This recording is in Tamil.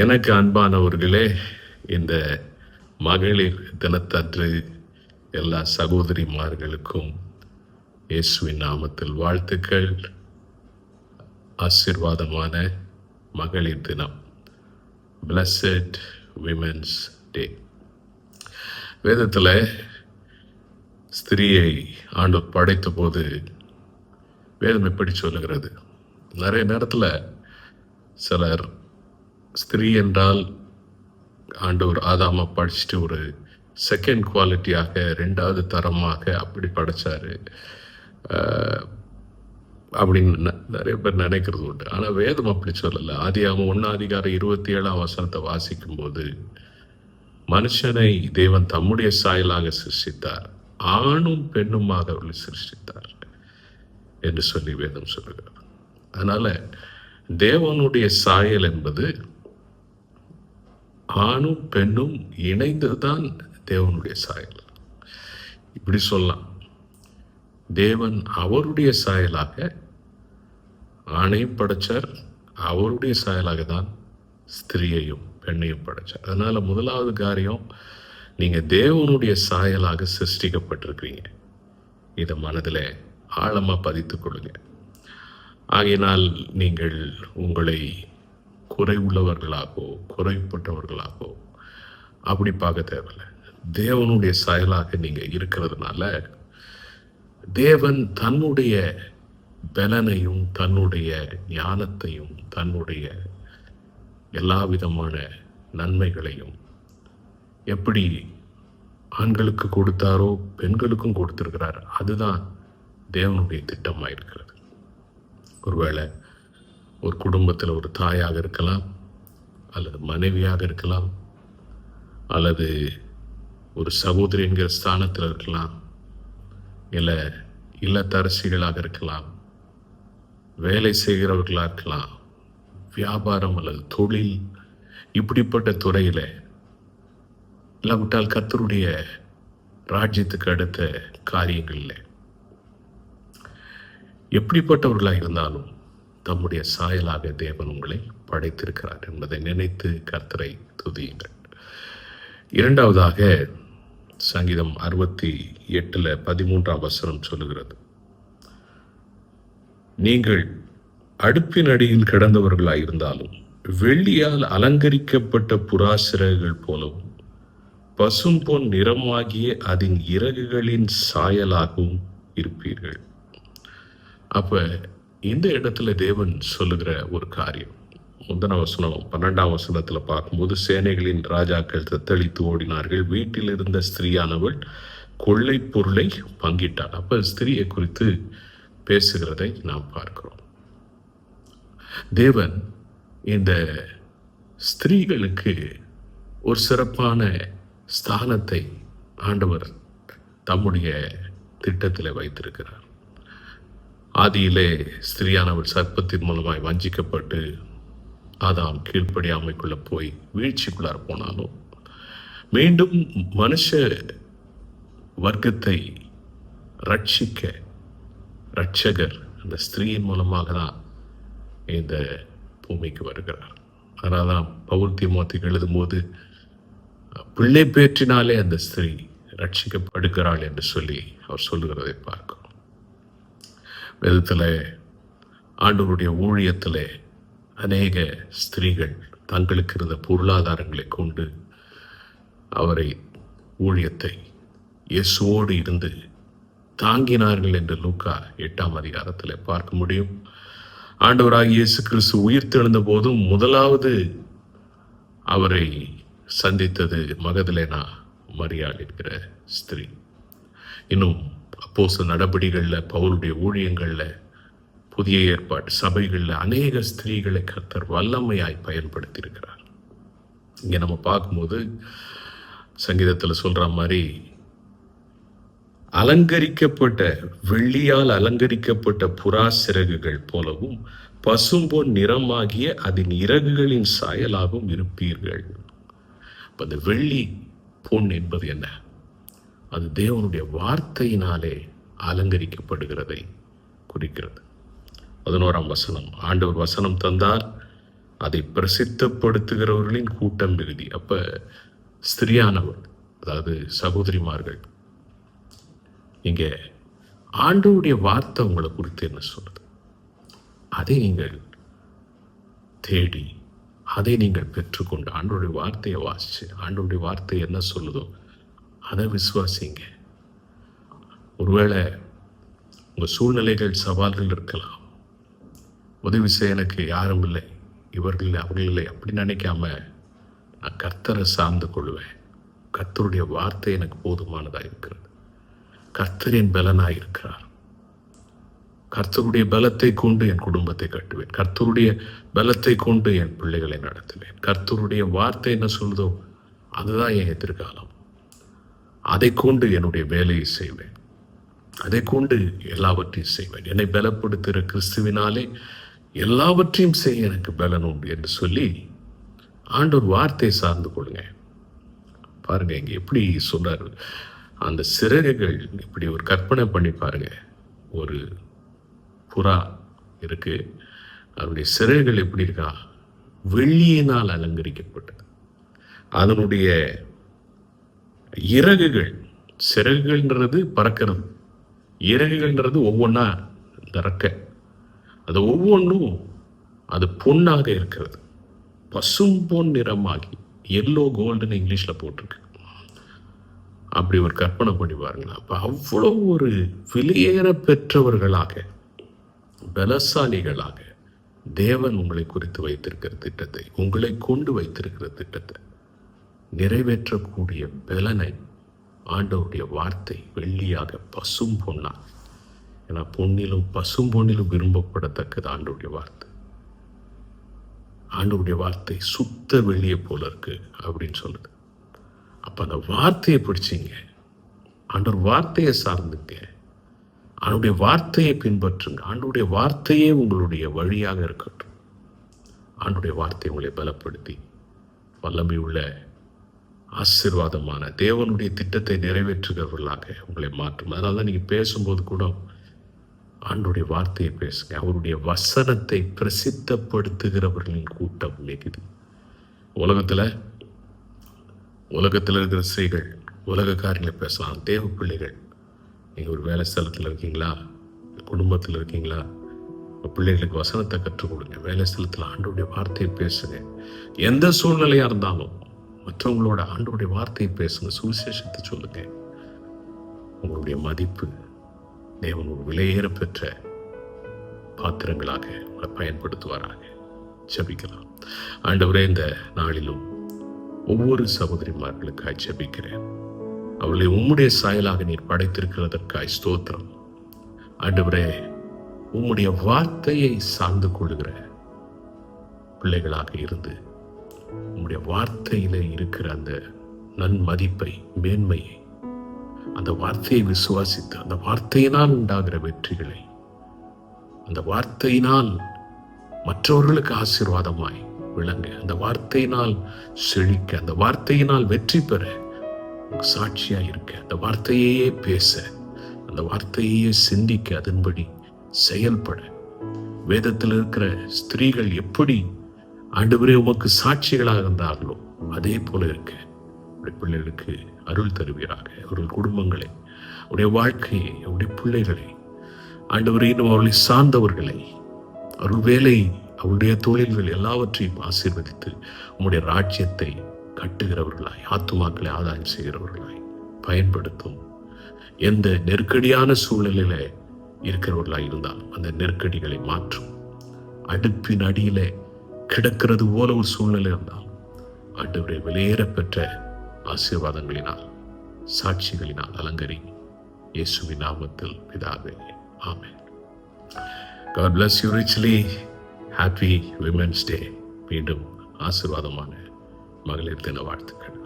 எனக்கு அன்பானவர்களே, இந்த மகளிர் தினத்தன்று எல்லா சகோதரிமார்களுக்கும் இயேசுவின் நாமத்தில் வாழ்த்துக்கள். ஆசீர்வாதமான மகளிர் தினம், Blessed Women's Day. வேதத்தில் ஸ்திரீயை ஆண்டவர் படைத்த போது வேதம் எப்படி சொல்லுகிறது? நிறைய நேரத்தில் சிலர் ஸ்திரீ என்றால் ஆண்டவர் ஆதாமை படிச்சுட்டு ஒரு செகண்ட் குவாலிட்டியாக, ரெண்டாவது தரமாக அப்படி படைச்சாரு அப்படின்னு நிறைய பேர் நினைக்கிறது உண்டு. ஆனால் வேதம் அப்படி சொல்லலை. ஆதியாகமம் 1:27 வாசிக்கும்போது, மனுஷனை தேவன் தம்முடைய சாயலாக சிருஷ்டித்தார், ஆணும் பெண்ணுமாக அவர்களை சிருஷ்டித்தார் என்று சொல்லி வேதம் சொல்லுகிறார். அதனால தேவனுடைய சாயல் என்பது ஆணும் பெண்ணும் இணைந்ததுதான் தேவனுடைய சாயல். இப்படி சொல்லலாம், தேவன் அவருடைய சாயலாக ஆணையும் படைச்சார், அவருடைய சாயலாக தான் ஸ்திரீயையும் பெண்ணையும் படைச்சார். அதனால முதலாவது காரியம், நீங்க தேவனுடைய சாயலாக சிருஷ்டிக்கப்பட்டிருக்கீங்க. இதை மனதில் ஆழமா பதித்துக் கொள்ளுங்க. ஆகையினால் நீங்கள் உங்களை குறைவுள்ளவர்களாகவோ குறைப்பட்டவர்களாகவோ அப்படி பார்க்க தேவையில்லை. தேவனுடைய சாயலாக நீங்க இருக்கிறதுனால தேவன் தன்னுடைய பலனையும் தன்னுடைய ஞானத்தையும் தன்னுடைய எல்லா விதமான நன்மைகளையும் எப்படி ஆண்களுக்கு கொடுத்தாரோ பெண்களுக்கும் கொடுத்திருக்கிறார். அதுதான் தேவனுடைய திட்டமாக இருக்கிறது. ஒருவேளை ஒரு குடும்பத்தில் ஒரு தாயாக இருக்கலாம், அல்லது மனைவியாக இருக்கலாம், அல்லது ஒரு சகோதரி என்கிற ஸ்தானத்தில் இருக்கலாம், இல்லை இல்லத்தரசிகளாக இருக்கலாம், வேலை செய்கிறவர்களாக இருக்கலாம், வியாபாரம் அல்லது தொழில், இப்படிப்பட்ட துறையில் இல்லாவிட்டால் கர்த்தருடைய ராஜ்யத்துக்கு அடுத்த காரியங்களில் எப்படிப்பட்டவர்களாக இருந்தாலும் தம்முடைய சாயலாக தேவன் உங்களை படைத்திருக்கிறார் என்பதை நினைத்து கர்த்தரை துதியுங்கள். இரண்டாவதாக சங்கீதம் 68:13 சொல்லுகிறது, நீங்கள் அடுப்பின் அடியில் கிடந்தவர்களாக இருந்தாலும் வெள்ளியால் அலங்கரிக்கப்பட்ட புறாசிறகுகள் போலவும் பசும்பொன் நிறமாகிய அதன் இறகுகளின் சாயலாகவும் இருப்பீர்கள். அப்ப இந்த இடத்துல தேவன் சொல்லுகிற ஒரு காரியம், முந்தின வசனம் 12 பார்க்கும்போது, சேனைகளின் ராஜாக்கள் தத்தளித்து ஓடினார்கள், வீட்டில் இருந்த ஸ்திரீயானவள் கொள்ளை பொருளை பங்கிட்டாள். அப்ப ஸ்திரீயை குறித்து பேசுகிறதை நாம் பார்க்கிறோம். தேவன் இந்த ஸ்திரீகளுக்கு ஒரு சிறப்பான ஸ்தானத்தை ஆண்டவர் தம்முடைய திட்டத்தில் வைத்திருக்கிறார். ஆதியிலே ஸ்திரீயானவள் சர்ப்பத்தின் மூலமாய் வஞ்சிக்கப்பட்டு ஆதாம் கீழ்ப்படியாமைக்குள்ள போய் வீழ்ச்சிக்குள்ளார போனாலும், மீண்டும் மனுஷ வர்க்கத்தை ரட்சிக்க ரட்சகர் அந்த ஸ்திரீயின் மூலமாக தான் இந்த பூமிக்கு வருகிறார். அதனால தான் பவுல் தீமோத்தேயுக்கு எழுதும்போது, பிள்ளை பேற்றினாலே அந்த ஸ்திரீ ரட்சிக்கப்படுகிறாள் என்று சொல்லி அவர் சொல்லுகிறதை பார்க்கிறோம். வேதத்தில் ஆண்டவருடைய ஊழியத்தில் அநேக ஸ்திரீகள் தங்களுக்கு இருந்த பொருளாதாரங்களை கொண்டு அவரை ஊழியத்தை இயேசுவோடு இருந்து தாங்கினார்கள் என்று லூக்கா 8 பார்க்க முடியும். ஆண்டவராகிய இயேசு கிறிஸ்து உயிர்த்தெழுந்த போதும் முதலாவது அவரை சந்தித்தது மகதலேனா மரியாள் என்கிற ஸ்திரீ. இன்னும் அப்போஸ்தலர் நடபடிகளில், பவுலுடைய ஊழியங்களில், புதிய ஏற்பாட்டு சபைகளில் அநேக ஸ்திரீகளை கர்த்தர் வல்லமையாய் பயன்படுத்தி இருக்கிறார். இங்கே நம்ம பார்க்கும்போது சங்கீதத்தில் சொல்ற மாதிரி, அலங்கரிக்கப்பட்ட வெள்ளியால் அலங்கரிக்கப்பட்ட புறா சிறகுகள் போலவும் பசும்பொன் நிறமாகிய அதன் இறகுகளின் சாயலாகவும் இருப்பீர்கள். அந்த வெள்ளி பொன் என்பது என்ன? அது தேவனுடைய வார்த்தையினாலே அலங்கரிக்கப்படுகிறதை குறிக்கிறது. 11 ஆண்டவர் வசனம் தந்தார், அதை பிரசித்தப்படுத்துகிறவர்களின் கூட்டம் மிகுதி. அப்ப ஸ்திரியானவள், அதாவது சகோதரிமார்கள், இங்க ஆண்டவருடைய வார்த்தை உங்களை குறித்து என்ன சொல்றது, அதை நீங்கள் தேடி அதை நீங்கள் பெற்றுக்கொண்டு ஆண்டவருடைய வார்த்தையை வாசிச்சு ஆண்டவருடைய வார்த்தை என்ன சொல்லுதோ அதை விசுவாசிங்க. ஒருவேளை உங்கள் சூழ்நிலைகள் சவால்கள் இருக்கலாம். உதவி செய்ய எனக்கு யாரும் இல்லை, இவர்கள் இல்லை, அவர்கள் இல்லை அப்படி நினைக்காம நான் கர்த்தரை சார்ந்து கொள்வேன். கர்த்தருடைய வார்த்தை எனக்கு போதுமானதாக இருக்கிறது. கர்த்தரின் பலனாக இருக்கிறார். கர்த்தருடைய பலத்தை கொண்டு என் குடும்பத்தை கட்டுவேன். கர்த்தருடைய பலத்தை கொண்டு என் பிள்ளைகளை நடத்துவேன். கர்த்தருடைய வார்த்தை என்ன சொல்லுதோ அதுதான் என் எதிர்காலம். அதை கொண்டு என்னுடைய வேலையை செய்வேன். அதை கொண்டு எல்லாவற்றையும் செய்வேன். என்னை பலப்படுத்துகிற கிறிஸ்துவினாலே எல்லாவற்றையும் செய்ய எனக்கு பலன் உண்டு என்று சொல்லி ஆண்டவர் வார்த்தையை சார்ந்து கொள்ளுங்க. பாருங்க, இங்க எப்படி சொல்றாரு, அந்த சிறகுகள் இப்படி ஒரு கற்பனை பண்ணி பாருங்க. ஒரு புறா இருக்கு, அதனுடைய சிறகுகள் எப்படி இருக்கா, வெள்ளியினால் அலங்கரிக்கப்பட்டது. அதனுடைய இறகுகள், சிறகுகள்ன்றது பறக்கிறது, இறகுகள்ன்றது ஒவ்வொன்றா இறக்க, அது ஒவ்வொன்றும் அது பொன்னாக இருக்கிறது, பசும் பொன் நிறமாகி, எல்லோ கோல்டுன்னு இங்கிலீஷில் போட்டிருக்கு. அப்படி ஒரு கற்பனை பண்ணி பாருங்களா. அப்போ அவ்வளோ ஒரு வெளியேற பெற்றவர்களாக, பலசாலிகளாக தேவன் உங்களை குறித்து வைத்திருக்கிற திட்டத்தை, உங்களை கொண்டு வைத்திருக்கிற திட்டத்தை நிறைவேற்றக்கூடிய பலனை ஆண்டவருடைய வார்த்தை வெள்ளியாக பசும் பொன்னா, ஏன்னா பொன்னிலும் பசும் பொன்னிலும் விரும்பப்படத்தக்கது ஆண்டவருடைய வார்த்தை. ஆண்டவருடைய வார்த்தை சுத்த வெள்ளியை போல இருக்கு அப்படின்னு சொல்லுது. அப்போ அந்த வார்த்தையை பிடிச்சிங்க, ஆண்டவர் வார்த்தையை சார்ந்துங்க, ஆண்டவருடைய வார்த்தையை பின்பற்றுங்க. ஆண்டவருடைய வார்த்தையே உங்களுடைய வழியாக இருக்கட்டும். ஆண்டவருடைய வார்த்தை உங்களை பலப்படுத்தி வல்லமை உள்ள ஆசீர்வாதமான தேவனுடைய திட்டத்தை நிறைவேற்றுகிறவர்களாக உங்களை மாற்றும். அதனால தான் நீங்கள் பேசும்போது கூட ஆண்டவருடைய வார்த்தையை பேசுங்க. அவருடைய வசனத்தை பிரசித்தப்படுத்துகிறவர்களின் கூட்டம் மிகுதி. உலகத்தில் இருக்கிற ஸ்திரீகள் உலக காரியங்களை பேசலாம். தேவ பிள்ளைகள், நீங்கள் ஒரு வேலை ஸ்தலத்தில் இருக்கீங்களா, குடும்பத்தில் இருக்கீங்களா, பிள்ளைகளுக்கு வசனத்தை கற்றுக் கொடுங்க. வேலை ஸ்தலத்தில் ஆண்டவருடைய வார்த்தையை பேசுங்க. எந்த சூழ்நிலையாக இருந்தாலும் மற்றவங்களோட ஆண்டவருடைய வார்த்தையை பேசுங்க, சுவிசேஷத்தை சொல்லுங்க. உங்களுடைய மதிப்பு தேவன் ஒரு விலையேற பெற்ற பாத்திரங்களாக உங்களை பயன்படுத்துவாராக. ஜெபிக்கலாம். ஆண்டவரே, இந்த நாளிலும் ஒவ்வொரு சகோதரிமார்களுக்காய் ஜெபிக்கிறேன். அவளை உம்முடைய சாயலாக நீர் படைத்திருக்கிறதற்காய் ஸ்தோத்திரம். ஆண்டவரே, உம்முடைய வார்த்தையை சார்ந்து கொள்ளுகிற பிள்ளைகளாக இருந்து உம்முடைய வார்த்தையில இருக்கிற அந்த நன்மதிப்பை, மேன்மையை, அந்த வார்த்தையை விசுவாசித்து அந்த வார்த்தையினால் உண்டாகிற வெற்றிகளை, அந்த வார்த்தையினால் மற்றவர்களுக்கு ஆசீர்வாதமாய் விளங்க, அந்த வார்த்தையினால் செழிக்க, அந்த வார்த்தையினால் வெற்றி பெற, சாட்சியா இருக்க, அந்த வார்த்தையே பேச, அந்த வார்த்தையே சிந்திக்க, அதன்படி செயல்பட, வேதத்தில் இருக்கிற ஸ்திரீகள் எப்படி ஆண்டவரே உமக்கு சாட்சிகளாக இருந்தார்களோ அதே போல இருக்க பிள்ளைகளுக்கு அருள் தருவீராக. அவர்கள் குடும்பங்களை, அவருடைய வாழ்க்கையை, அவருடைய பிள்ளைகளை, ஆண்டவரே இன்னும் அவர்களை சார்ந்தவர்களை, அவருடைய வேலை, அவருடைய தொழில்கள் எல்லாவற்றையும் ஆசீர்வதித்து உம்முடைய ராஜ்யத்தை கட்டுகிறவர்களாய், ஆத்துமாக்களை ஆதாயம் செய்கிறவர்களாய் பயன்படுத்தும். எந்த நெருக்கடியான சூழ்நிலையில இருக்கிறவர்களாய் இருந்தாலும் அந்த நெருக்கடிகளை மாற்றும். அடுப்பின் அடியில கிடக்கிறது போல ஒரு சூழ்நிலை இருந்தால் ஆண்டவரே வெளியேற பெற்ற ஆசீர்வாதங்களினால், சாட்சிகளினால் அலங்கரி. இயேசுவின் நாமத்தில் பிதாவே, ஆமென். God bless you richly. Happy Women's Day. மீண்டும் ஆசீர்வாதமான மகளிர் தின வாழ்த்துக்கள்.